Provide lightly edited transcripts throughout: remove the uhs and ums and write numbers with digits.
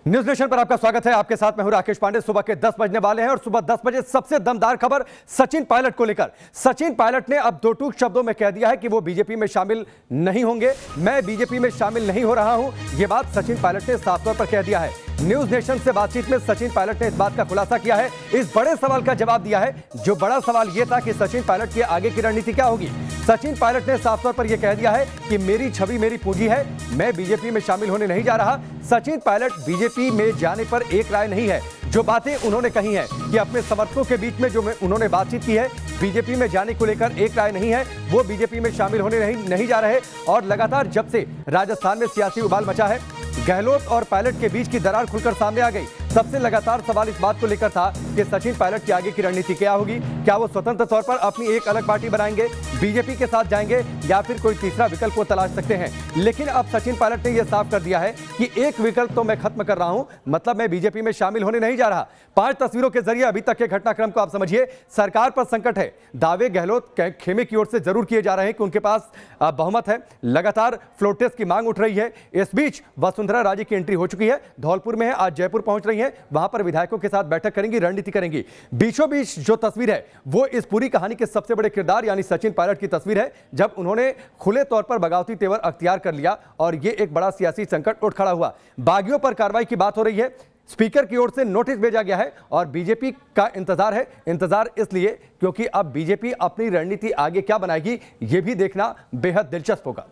News nation पर आपका स्वागत है। आपके साथ मैं हूं राकेश पांडे। सुबह के 10 बजने वाले हैं और सुबह 10 बजे सबसे दमदार खबर सचिन पायलट को लेकर। सचिन पायलट ने अब दो टूक शब्दों में कह दिया है कि वो बीजेपी में शामिल नहीं होंगे। मैं बीजेपी में शामिल नहीं हो रहा हूं, यह बात सचिन पायलट ने साफ तौर पर कह दिया है। न्यूज नेशन से बातचीत में सचिन पायलट ने इस बात का खुलासा किया है, इस बड़े सवाल का जवाब दिया है। जो बड़ा सवाल यह था कि सचिन पायलट की आगे की रणनीति क्या होगी। सचिन पायलट ने साफ तौर पर यह कह दिया है कि मेरी छवि मेरी पूंजी है, मैं बीजेपी में शामिल होने नहीं जा रहा। सचिन पायलट बीजेपी में जाने पर एक राय नहीं है। जो बातें उन्होंने कही हैं कि अपने समर्थकों के बीच में जो उन्होंने बातचीत की है, बीजेपी में जाने को लेकर एक राय नहीं है, वो बीजेपी में शामिल होने नहीं जा रहे। और लगातार जब से राजस्थान में सियासी उबाल मचा है, गहलोत और पायलट के बीच की दरार खुलकर सामने आ गई। सबसे लगातार सवाल इस बात को लेकर था कि सचिन पायलट की आगे की रणनीति क्या होगी। क्या वो स्वतंत्र तौर पर अपनी एक अलग पार्टी बनाएंगे, बीजेपी के साथ जाएंगे, या फिर कोई तीसरा विकल्प को तलाश सकते हैं। लेकिन अब सचिन पायलट ने यह साफ कर दिया है कि एक विकल्प तो मैं खत्म कर रहा हूं, मतलब मैं बीजेपी में शामिल होने नहीं जा रहा। 5 तस्वीरों के जरिए अभी तक के घटनाक्रम को आप समझिए। सरकार पर संकट है, दावे गहलोत खेमे की ओर से जरूर किए जा रहे हैं कि उनके पास बहुमत है। लगातार फ्लोर टेस्ट की मांग उठ रही है। इस बीच वसुंधरा राजे की एंट्री हो चुकी है, धौलपुर में है, आज जयपुर पहुंच रही है, वहां पर विधायकों के साथ बैठक करेंगी, रणनीति करेंगी। बीचों बीच जो तस्वीर है वो इस पूरी कहानी के सबसे बड़े किरदार यानी सचिन पायलट की तस्वीर है, जब उन्होंने खुले तौर पर बगावती तेवर अख्तियार कर लिया और यह एक बड़ा सियासी संकट उठ खड़ा हुआ। बागियों पर कार्रवाई की बात हो रही है, स्पीकर की ओर से नोटिस भेजा गया है और बीजेपी का इंतजार है। इंतजार इसलिए क्योंकि अब बीजेपी अपनी रणनीति आगे क्या बनाएगी, यह भी देखना बेहद दिलचस्प होगा।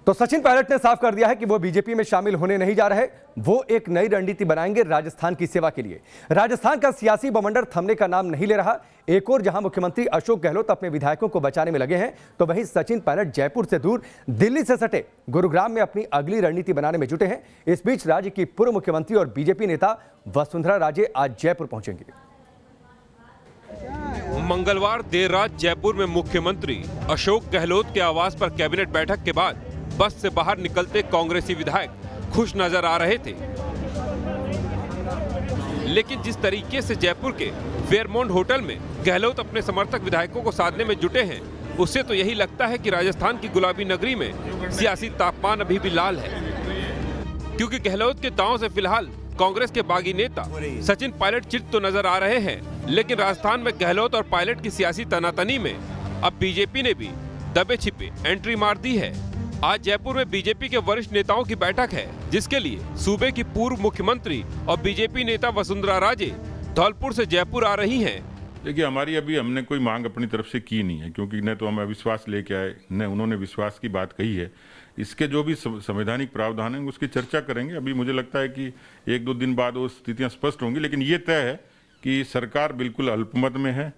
तो सचिन पायलट ने साफ कर दिया है कि वो बीजेपी में शामिल होने नहीं जा रहे, वो एक नई रणनीति बनाएंगे राजस्थान की सेवा के लिए। राजस्थान का सियासी बवंडर थमने का नाम नहीं ले रहा। एक और जहां मुख्यमंत्री अशोक गहलोत अपने विधायकों को बचाने में लगे हैं, तो वहीं सचिन पायलट जयपुर से दूर दिल्ली से सटे गुरुग्राम में अपनी अगली रणनीति बनाने में जुटे हैं। इस बीच राज्य की पूर्व मुख्यमंत्री और बीजेपी नेता वसुंधरा राजे आज जयपुर पहुंचेंगे। मंगलवार देर रात जयपुर में मुख्यमंत्री अशोक गहलोत के आवास पर कैबिनेट बैठक के बाद बस से बाहर निकलते कांग्रेसी विधायक खुश नजर आ रहे थे। लेकिन जिस तरीके से जयपुर के फेयरमाउंट होटल में गहलोत अपने समर्थक विधायकों को साधने में जुटे हैं, उससे तो यही लगता है कि राजस्थान की गुलाबी नगरी में सियासी तापमान अभी भी लाल है। क्योंकि गहलोत के दांव से फिलहाल कांग्रेस के बागी नेता सचिन पायलट चित तो नजर आ रहे हैं, लेकिन राजस्थान में गहलोत और पायलट की सियासी तनातनी में अब बीजेपी ने भी दबे छिपे एंट्री मार दी है। आज जयपुर में बीजेपी के वरिष्ठ नेताओं की बैठक है, जिसके लिए सूबे की पूर्व मुख्यमंत्री और बीजेपी नेता वसुंधरा राजे धौलपुर से जयपुर आ रही हैं। देखिए, हमारी अभी हमने कोई मांग अपनी तरफ से की नहीं है, क्योंकि न तो हम अविश्वास लेके आए, न उन्होंने विश्वास की बात कही है। इसके जो भी संवैधानिक प्रावधान है उसकी चर्चा करेंगे। अभी मुझे लगता है कि 1-2 दिन बाद वो स्थितियाँ स्पष्ट होंगी, लेकिन ये तय है कि सरकार बिल्कुल अल्पमत में है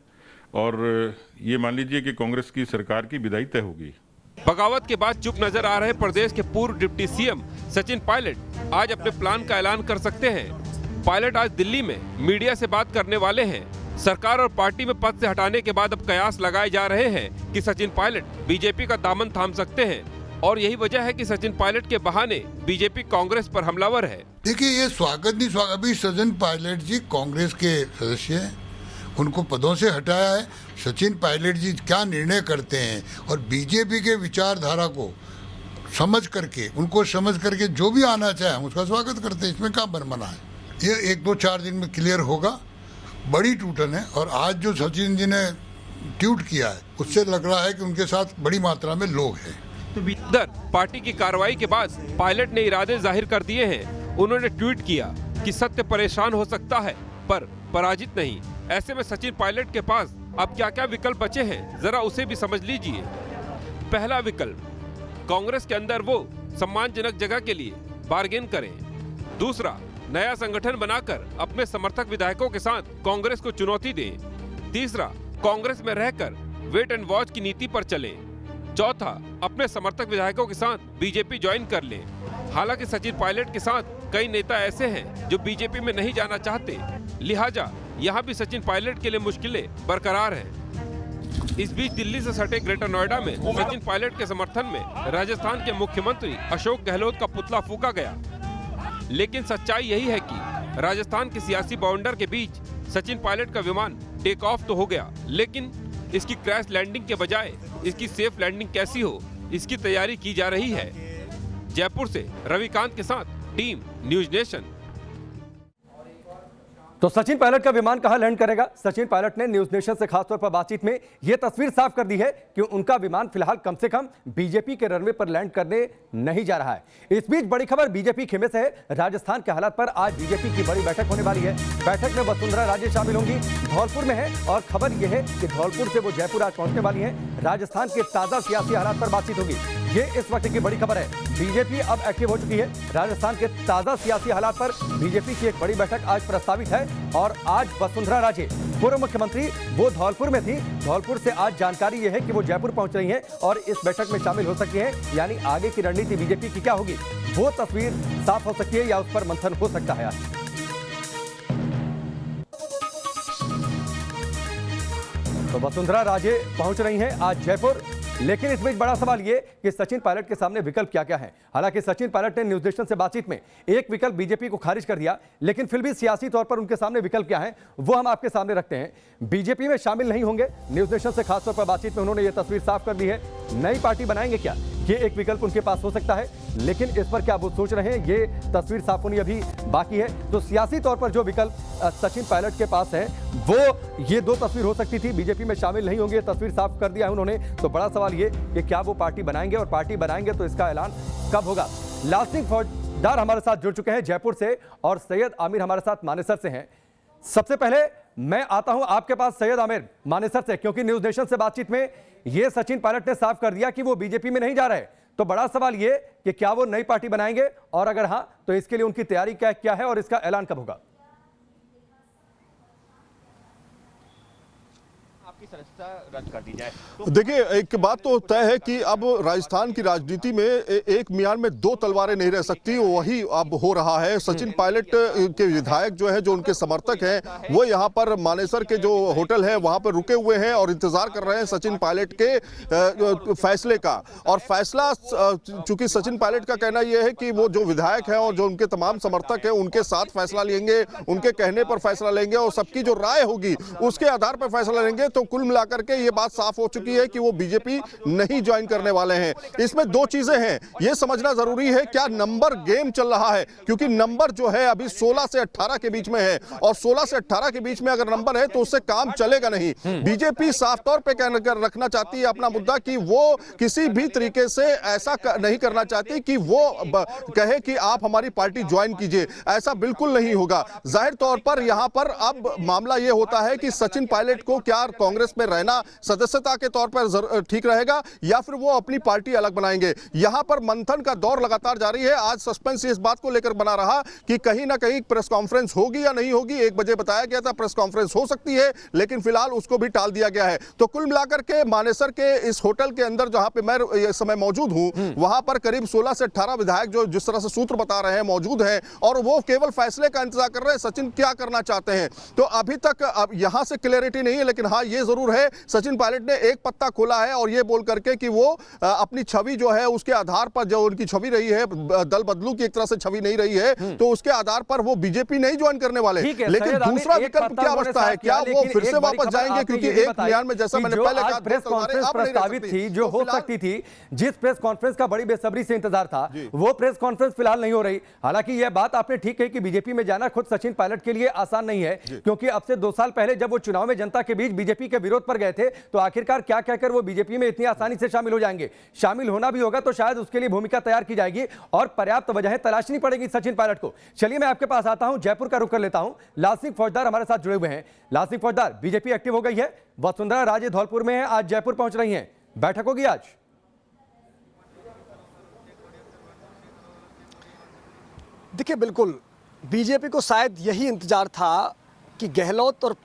और ये मान लीजिए कि कांग्रेस की सरकार की विदाई तय होगी। बगावत के बाद चुप नजर आ रहे प्रदेश के पूर्व डिप्टी सीएम सचिन पायलट आज अपने प्लान का ऐलान कर सकते हैं। पायलट आज दिल्ली में मीडिया से बात करने वाले हैं। सरकार और पार्टी में पद से हटाने के बाद अब कयास लगाए जा रहे हैं कि सचिन पायलट बीजेपी का दामन थाम सकते हैं, और यही वजह है कि सचिन पायलट के बहाने बीजेपी कांग्रेस पर हमलावर है। देखिए, ये स्वागत नहीं स्वागत, अभी सचिन पायलट जी कांग्रेस के सदस्य हैं, उनको पदों से हटाया है। सचिन पायलट जी क्या निर्णय करते हैं और बीजेपी के विचारधारा को समझ करके जो भी आना चाहे हम उसका स्वागत करते हैं। इसमें क्या बनमना है, ये 1-2-4 दिन में क्लियर होगा। बड़ी टूटन है और आज जो सचिन जी ने ट्वीट किया है उससे लग रहा है कि उनके साथ बड़ी मात्रा में लोग हैं। इधर पार्टी की कार्रवाई के बाद पायलट ने इरादे जाहिर कर दिए हैं। उन्होंने ट्वीट किया कि सत्य परेशान हो सकता है पर पराजित नहीं। ऐसे में सचिन पायलट के पास अब क्या क्या विकल्प बचे हैं, जरा उसे भी समझ लीजिए। पहला विकल्प, कांग्रेस के अंदर वो सम्मानजनक जगह के लिए बार्गेन करें। दूसरा, नया संगठन बनाकर अपने समर्थक विधायकों के साथ कांग्रेस को चुनौती दें। तीसरा, कांग्रेस में रहकर वेट एंड वॉच की नीति पर चलें। चौथा, अपने समर्थक विधायकों के साथ बीजेपी ज्वाइन कर लें। हालांकि सचिन पायलट के साथ कई नेता ऐसे हैं जो बीजेपी में नहीं जाना चाहते, लिहाजा यहाँ भी सचिन पायलट के लिए मुश्किलें बरकरार हैं। इस बीच दिल्ली से सटे ग्रेटर नोएडा में सचिन पायलट के समर्थन में राजस्थान के मुख्यमंत्री अशोक गहलोत का पुतला फूंका गया। लेकिन सच्चाई यही है कि राजस्थान के सियासी बाउंडर के बीच सचिन पायलट का विमान टेक ऑफ तो हो गया, लेकिन इसकी क्रैश लैंडिंग के बजाय इसकी सेफ लैंडिंग कैसी हो, इसकी तैयारी की जा रही है। जयपुर से रविकांत के साथ टीम न्यूज नेशन। तो सचिन पायलट का विमान कहां लैंड करेगा? सचिन पायलट ने न्यूज नेशन से खासतौर पर बातचीत में यह तस्वीर साफ कर दी है कि उनका विमान फिलहाल कम से कम बीजेपी के रनवे पर लैंड करने नहीं जा रहा है। इस बीच बड़ी खबर बीजेपी खेमे से है। राजस्थान के हालात पर आज बीजेपी की बड़ी बैठक होने वाली है। बैठक में वसुंधरा राजे शामिल होंगी, धौलपुर में है, और खबर यह है कि धौलपुर से वो जयपुर आज पहुंचने वाली है। राजस्थान के ताजा सियासी हालात पर बातचीत होगी। ये इस वक्त की बड़ी खबर है। बीजेपी अब एक्टिव हो चुकी है। राजस्थान के ताजा सियासी हालात पर बीजेपी की एक बड़ी बैठक आज प्रस्तावित है और आज वसुंधरा राजे, पूर्व मुख्यमंत्री, वो धौलपुर में थी। धौलपुर से आज जानकारी यह है कि वो जयपुर पहुंच रही हैं और इस बैठक में शामिल हो सकती हैं। यानी आगे की रणनीति बीजेपी की क्या होगी, वो तस्वीर साफ हो सकती है या उस पर मंथन हो सकता है। तो वसुंधरा राजे पहुंच रही हैं आज जयपुर, लेकिन इस बीच बड़ा सवाल ये कि सचिन पायलट के सामने विकल्प क्या क्या है। हालांकि सचिन पायलट ने न्यूज नेशन से बातचीत में एक विकल्प बीजेपी को खारिज कर दिया, लेकिन फिर भी सियासी तौर पर उनके सामने विकल्प क्या है वो हम आपके सामने रखते हैं। बीजेपी में शामिल नहीं होंगे। न्यूज नेशन से खासतौर पर बातचीत में उन्होंने ये तस्वीर साफ कर दी है। नई पार्टी बनाएंगे क्या, ये एक विकल्प उनके पास हो सकता है, लेकिन इस पर क्या वो सोच रहे हैं ये तस्वीर साफ होनी अभी बाकी है। तो सियासी तौर पर जो विकल्प सचिन पायलट के पास है वो ये दो तस्वीर हो सकती थी। बीजेपी में शामिल नहीं होंगे, तस्वीर साफ कर दिया है उन्होंने। तो बड़ा सवाल ये कि क्या वो पार्टी बनाएंगे, और पार्टी बनाएंगे तो इसका ऐलान कब होगा। लाल सिंह फौजदार हमारे साथ जुड़ चुके हैं जयपुर से, और सैयद आमिर हमारे साथ मानेसर से हैं। सबसे पहले मैं आता हूं आपके पास सैयद आमिर मानेसर से, क्योंकि न्यूज नेशन से बातचीत में ये सचिन पायलट ने साफ कर दिया कि वो बीजेपी में नहीं जा रहे। तो बड़ा सवाल ये कि क्या वो नई पार्टी बनाएंगे, और अगर हां तो इसके लिए उनकी तैयारी क्या है और इसका ऐलान कब होगा? रद्द कर दी जाए। देखिए, एक बात तो तय है कि अब राजस्थान की राजनीति में एक म्यान में दो तलवारें नहीं रह सकती, वही अब हो रहा है। सचिन पायलट के विधायक जो है, जो उनके समर्थक हैं, वो यहाँ पर मानेसर के जो होटल है वहाँ पर रुके हुए हैं और इंतजार कर रहे हैं सचिन पायलट के फैसले का। और फैसला, चूंकि सचिन पायलट का कहना यह है कि वो जो विधायक है और जो उनके तमाम समर्थक है उनके साथ फैसला लेंगे, उनके कहने पर फैसला लेंगे और सबकी जो राय होगी उसके आधार पर फैसला लेंगे। तो कुल मिलाकर के ये बात साफ हो चुकी है कि वो बीजेपी नहीं ज्वाइन करने वाले हैं। इसमें दो चीजें हैं, ये समझना जरूरी है क्या नंबर गेम चल रहा है, क्योंकि नंबर जो है अभी 16 से 18 के बीच में है, और 16 से 18 के बीच में अगर नंबर है तो उससे काम चलेगा नहीं। बीजेपी साफ तौर पे रखना चाहती है अपना मुद्दा कि वो किसी भी तरीके से ऐसा नहीं करना चाहती कि वो कहे कि आप हमारी पार्टी ज्वाइन कीजिए, ऐसा बिल्कुल नहीं होगा। जाहिर तौर पर यहां पर अब मामला यह होता है कि सचिन पायलट को क्या कांग्रेस में रहना सदस्यता के तौर पर ठीक रहेगा या फिर वो अपनी पार्टी अलग बनाएंगे। यहां पर मंथन का दौर लगातार जारी है। आज सस्पेंस इस बात को लेकर बना रहा कि कहीं ना कहीं प्रेस कॉन्फ्रेंस होगी या नहीं होगी। 1 बजे बताया गया था प्रेस कॉन्फ्रेंस हो सकती है, लेकिन फिलहाल उसको भी टाल दिया गया है। तो कुल मिलाकर के मानेसर के इस होटल के अंदर जहां पे मैं इस समय मौजूद हूं, वहां पर करीब 16 से 18 विधायक जो जिस तरह से सूत्र बता रहे हैं मौजूद हैं, और वो केवल फैसले का इंतजार कर रहे हैं सचिन क्या करना चाहते हैं। तो अभी तक अब यहां से क्लैरिटी नहीं है, लेकिन हाँ ये जरूर है सचिन पायलट ने एक पत्ता खोला है और ये बोल करके कि वो अपनी छवि जो है उसके आधार पर, जो उनकी छवि रही है दल बदलू की एक तरह से छवि नहीं रही है, तो उसके आधार पर वो बीजेपी नहीं ज्वाइन करने वाले। लेकिन दूसरा विकल्प क्या अवस्था है, क्या वो फिर से वापस जाएंगे? क्योंकि एक म्यान में जैसा मैंने पहले कहा प्रेस कॉन्फ्रेंस प्रस्तावित थी जो हो सकती थी, जिस प्रेस कॉन्फ्रेंस का बड़ी बेसब्री से इंतजार था, वो प्रेस कॉन्फ्रेंस फिलहाल नहीं हो रही। हालांकि यह बात आपने ठीक कही कि बीजेपी में जाना खुद सचिन पायलट के लिए आसान नहीं है, क्योंकि अब से 2 साल पहले जब वो चुनाव में जनता के बीच बीजेपी के विरोध पर गए थे तो आखिरकार क्या कहकर वो बीजेपी में इतनी आसानी से शामिल हो जाएंगे। शामिल होना भी होगा तो शायद उसके लिए भूमिका तैयार की जाएगी और पर्याप्त वजहें तलाशनी पड़ेगी सचिन पायलट को। चलिए मैं आपके पास आता हूं, जयपुर का रुख कर लेता हूं। लाल सिंह फौजदार हमारे साथ जुड़े हुए हैं। लाल सिंह फौजदार, बीजेपी एक्टिव हो गई है, वसुंधरा राजे धौलपुर में है, आज जयपुर पहुंच रही हैं, बैठक होगी आज? देखिए, बिल्कुल बीजेपी को शायद यही इंतजार था कि गहलोत और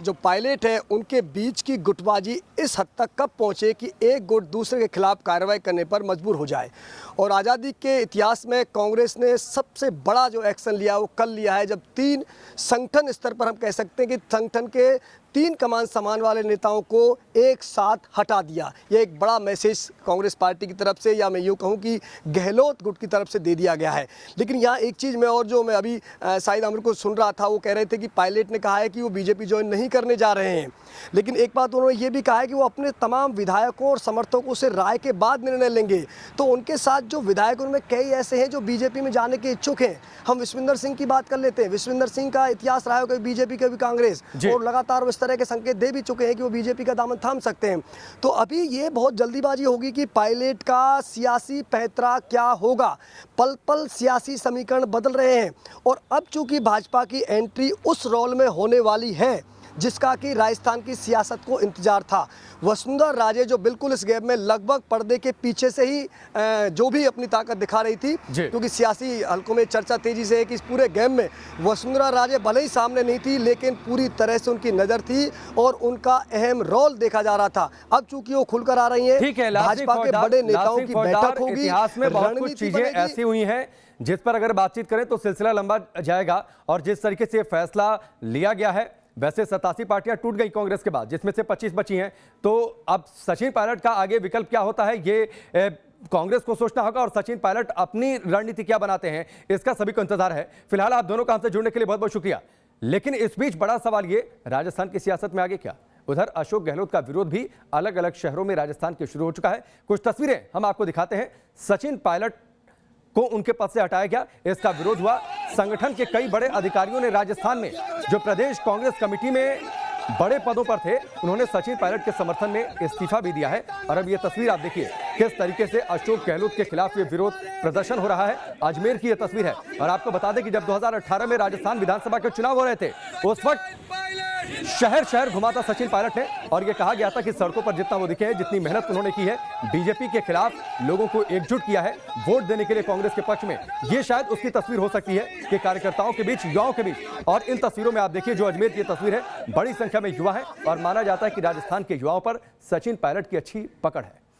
जो पायलट है उनके बीच की गुटबाजी इस हद तक कब पहुंचे कि एक गुट दूसरे के खिलाफ कार्रवाई करने पर मजबूर हो जाए। और आज़ादी के इतिहास में कांग्रेस ने सबसे बड़ा जो एक्शन लिया वो कल लिया है, जब 3 संगठन स्तर पर हम कह सकते हैं कि संगठन के 3 कमान समान वाले नेताओं को एक साथ हटा दिया। यह एक बड़ा मैसेज कांग्रेस पार्टी की तरफ से, या मैं यूँ कहूँ कि गहलोत गुट की तरफ से दे दिया गया है। लेकिन यहाँ एक चीज़ मैं, और जो मैं अभी शाहिद आमिर को सुन रहा था, वो कह रहे थे कि पायलट पायलट ने कहा है कि वो बीजेपी ज्वाइन नहीं करने जा रहे हैं, लेकिन एक बात उन्होंने ये भी कहा है कि वो अपने तमाम विधायकों और समर्थकों से राय के बाद निर्णय लेंगे। तो उनके साथ जो विधायक उनमें कई ऐसे हैं जो बीजेपी में जाने के इच्छुक हैं। हम विश्वेंद्र सिंह की बात कर लेते हैं। विश्वेंद्र सिंह का इतिहास रहा है, कभी बीजेपी कभी कांग्रेस, और लगातार वो इस तरह के संकेत दे भी चुके हैं कि वो बीजेपी का दामन थाम सकते हैं। तो अभी ये बहुत जल्दीबाजी होगी कि पायलट का सियासी पैंतरा क्या होगा। पल पल सियासी समीकरण बदल रहे हैं और अब चूंकि भाजपा की एंट्री उस रोल में होने वाली है जिसका कि राजस्थान की सियासत को इंतजार था। वसुंधरा राजे जो बिल्कुल इस गेम में लगभग पर्दे के पीछे से ही जो भी अपनी ताकत दिखा रही थी, क्योंकि सियासी हलकों में चर्चा तेजी से है कि इस पूरे गेम में वसुंधरा राजे भले ही सामने नहीं थी, लेकिन पूरी तरह से उनकी नजर थी और उनका अहम रोल देखा जा रहा था। अब चूंकि वो खुलकर आ रही है, भाजपा के बड़े नेताओं की बैठक होगी। इतिहास में बहुत कुछ चीजें ऐसी हुई हैं जिस पर अगर बातचीत करें तो सिलसिला लंबा जाएगा। और जिस तरीके से फैसला लिया गया है, वैसे 87 पार्टियां टूट गई कांग्रेस के बाद, जिसमें से 25 बची हैं। तो अब सचिन पायलट का आगे विकल्प क्या होता है, ये कांग्रेस को सोचना होगा और सचिन पायलट अपनी रणनीति क्या बनाते हैं, इसका सभी को इंतजार है। फिलहाल आप दोनों का हमसे जुड़ने के लिए बहुत बहुत शुक्रिया। लेकिन इस बीच बड़ा सवाल ये, राजस्थान की सियासत में आगे क्या? उधर अशोक गहलोत का विरोध भी अलग अलग शहरों में राजस्थान के शुरू हो चुका है। कुछ तस्वीरें हम आपको दिखाते हैं। सचिन पायलट को उनके पद से हटाया गया, इसका विरोध हुआ। संगठन के कई बड़े अधिकारियों ने राजस्थान में जो प्रदेश कांग्रेस कमेटी में बड़े पदों पर थे, उन्होंने सचिन पायलट के समर्थन में इस्तीफा भी दिया है। और अब ये तस्वीर आप देखिए किस तरीके से अशोक गहलोत के खिलाफ ये विरोध प्रदर्शन हो रहा है। अजमेर की ये तस्वीर है। और आपको बता दें कि जब 2018 में राजस्थान विधानसभा के चुनाव हो रहे थे, उस वक्त शहर शहर घुमा था सचिन पायलट ने और यह कहा गया था कि सड़कों पर जितना वो दिखे हैं, जितनी मेहनत उन्होंने की है, बीजेपी के खिलाफ लोगों को एकजुट किया है वोट देने के लिए कांग्रेस के पक्ष में, ये शायद उसकी तस्वीर हो सकती है कि कार्यकर्ताओं के बीच, युवाओं के बीच। और इन तस्वीरों में आप देखिए जो अजमेर की तस्वीर है, बड़ी संख्या में युवा है और माना जाता है कि राजस्थान के युवाओं पर सचिन पायलट की अच्छी पकड़ है।